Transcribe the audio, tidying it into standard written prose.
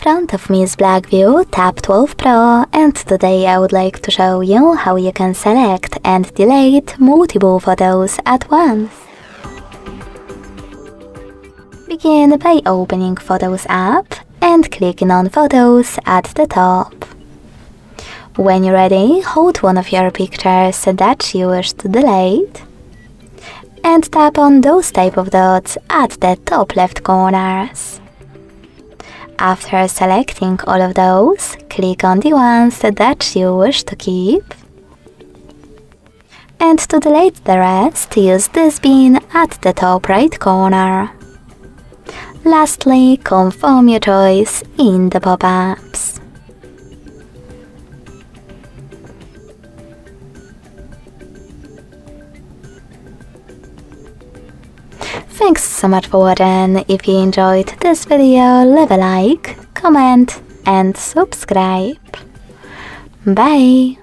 front of me is BLACKVIEW Tab 12 Pro, and today I would like to show you how you can select and delete multiple photos at once. Begin by opening Photos app and clicking on Photos at the top. When you're ready, hold one of your pictures that you wish to delete and tap on those type of dots at the top left corners. After selecting all of those, click on the ones that you wish to keep. And to delete the rest, use this bin at the top right corner. Lastly, confirm your choice in the pop-ups. Thanks so much for watching. If you enjoyed this video, leave a like, comment and subscribe. Bye!